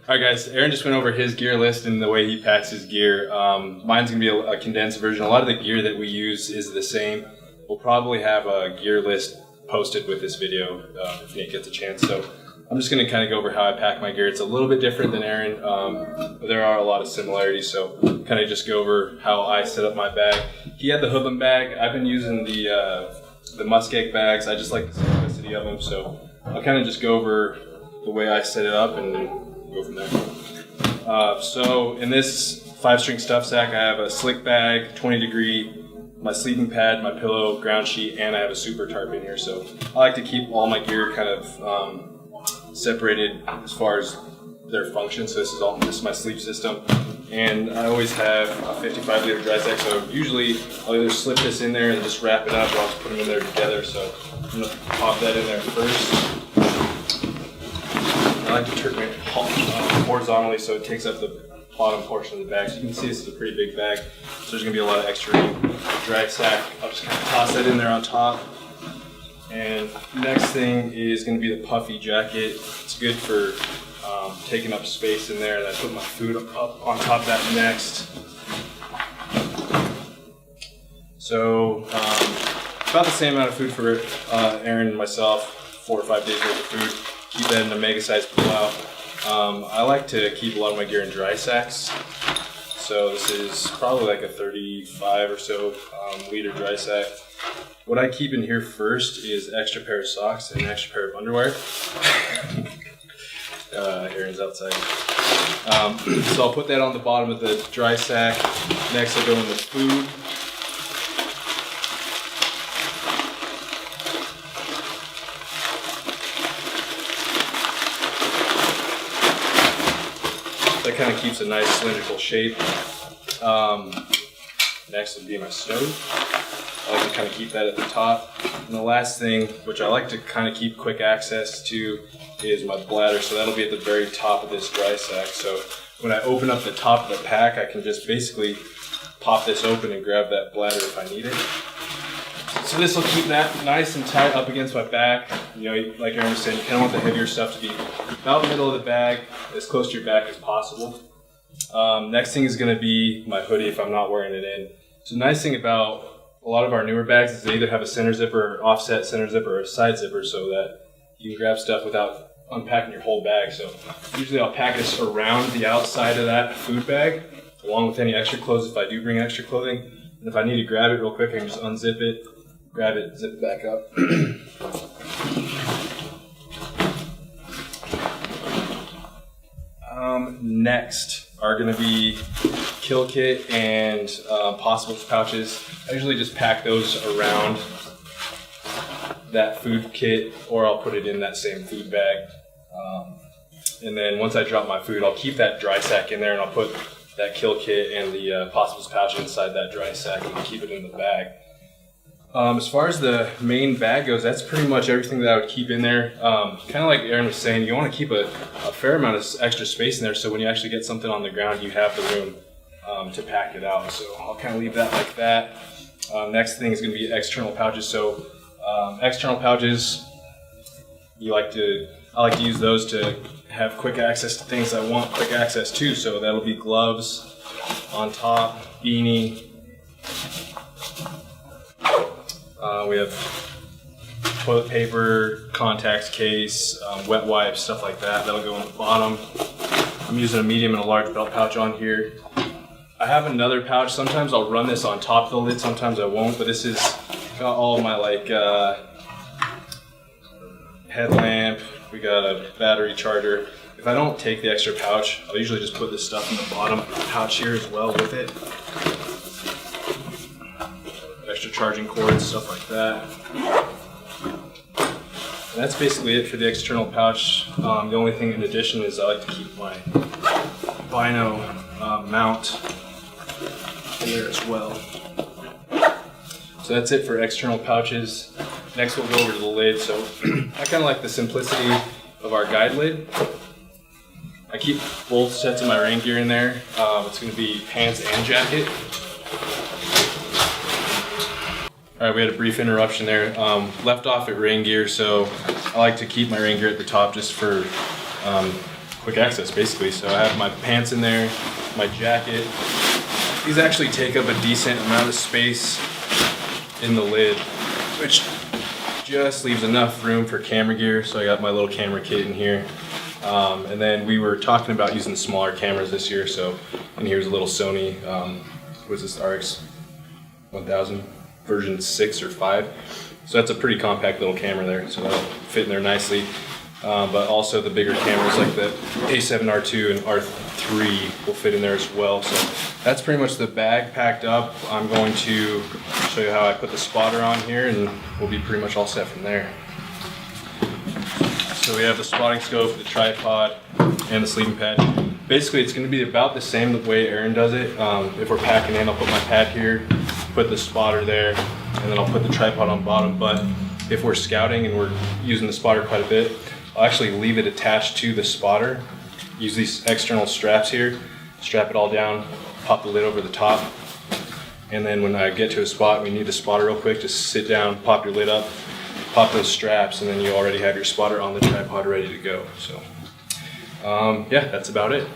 Alright guys, Aaron just went over his gear list and the way he packs his gear. Mine's going to be a condensed version. A lot of the gear that we use is the same. We'll probably have a gear list posted with this video if Nate gets a chance. So I'm just going to kind of go over how I pack my gear. It's a little bit different than Aaron, but there are a lot of similarities. So kind of just go over how I set up my bag. He had the Hoodlamp bag. I've been using the Muskeg bags. I just like the simplicity of them. So I'll kind of just go over the way I set it up and then go from there. So in this 5-string stuff sack, I have a slick bag, 20 degree, my sleeping pad, my pillow, ground sheet, and I have a Supertarp in here. So I like to keep all my gear kind of separated as far as their function. So this is my sleep system. And I always have a 55-liter dry sack. So usually I'll either slip this in there and just wrap it up, or I'll just put them in there together. So I'm gonna pop that in there first. I like to turn it horizontally so it takes up the bottom portion of the bag. So you can see this is a pretty big bag. So there's gonna be a lot of extra room. Dry sack, I'll just kind of toss that in there on top. And next thing is gonna be the puffy jacket. It's good for taking up space in there, and I put my food up on top of that next. So about the same amount of food for Aaron and myself, 4 or 5 days worth of food. Keep that in a mega size pullout. I like to keep a lot of my gear in dry sacks. So this is probably like a 35 or so liter dry sack. What I keep in here first is an extra pair of socks and an extra pair of underwear. Aaron's outside. So I'll put that on the bottom of the dry sack. Next I'll go in the food. That kind of keeps a nice cylindrical shape. Next would be my stove. I like to kind of keep that at the top. And the last thing, which I like to kind of keep quick access to, is my bladder. So that'll be at the very top of this dry sack. So when I open up the top of the pack, I can just basically pop this open and grab that bladder if I need it. So this will keep that nice and tight up against my back. You know, like Aaron was saying, you kind of want the heavier stuff to be about the middle of the bag, as close to your back as possible. Next thing is going to be my hoodie if I'm not wearing it in. So the nice thing about a lot of our newer bags is they either have a center zipper, or offset center zipper, or a side zipper, so that you can grab stuff without unpacking your whole bag. So usually I'll pack this around the outside of that food bag, along with any extra clothes if I do bring extra clothing. And if I need to grab it real quick, I can just unzip it, grab it, zip it back up. Next are going to be kill kit and possibles pouches. I usually just pack those around that food kit, or I'll put it in that same food bag. And then once I drop my food, I'll keep that dry sack in there, and I'll put that kill kit and the possibles pouch inside that dry sack and keep it in the bag. As far as the main bag goes, that's pretty much everything that I would keep in there. Kind of like Aaron was saying, you want to keep a fair amount of extra space in there, so when you actually get something on the ground, you have the room to pack it out. So I'll kind of leave that like that. Next thing is going to be external pouches. So external pouches, I like to use those to have quick access to things I want quick access to. So that'll be gloves on top, beanie. We have toilet paper, contacts case, wet wipes, stuff like that. That'll go on the bottom. I'm using a medium and a large belt pouch on here. I have another pouch. Sometimes I'll run this on top of the lid, sometimes I won't, but this is got all my headlamp. We got a battery charger. If I don't take the extra pouch, I'll usually just put this stuff in the bottom pouch here as well with it. Extra charging cords, stuff like that. And that's basically it for the external pouch. The only thing in addition is I like to keep my Bino mount in there as well. So that's it for external pouches. Next we'll go over to the lid. So I kind of like the simplicity of our guide lid. I keep both sets of my rain gear in there. It's going to be pants and jacket. All right, we had a brief interruption there. Left off at rain gear, so I like to keep my rain gear at the top just for quick access basically. So I have my pants in there, my jacket. These actually take up a decent amount of space in the lid, which just leaves enough room for camera gear. So I got my little camera kit in here. And then we were talking about using smaller cameras this year. So, and here's a little Sony, what's this, RX 1000 version 6 or 5. So that's a pretty compact little camera there. So that'll fit in there nicely. But also the bigger cameras like the A7R2 and R3 will fit in there as well. So that's pretty much the bag packed up. I'm going to show you how I put the spotter on here, and we'll be pretty much all set from there. So we have the spotting scope, the tripod, and the sleeping pad. Basically, it's going to be about the same the way Aaron does it. If we're packing in, I'll put my pad here, put the spotter there, and then I'll put the tripod on bottom. But if we're scouting and we're using the spotter quite a bit, I'll actually leave it attached to the spotter. Use these external straps here, strap it all down, pop the lid over the top. And then when I get to a spot, we need the spotter real quick, just sit down, pop your lid up, pop those straps, and then you already have your spotter on the tripod ready to go. So yeah, that's about it.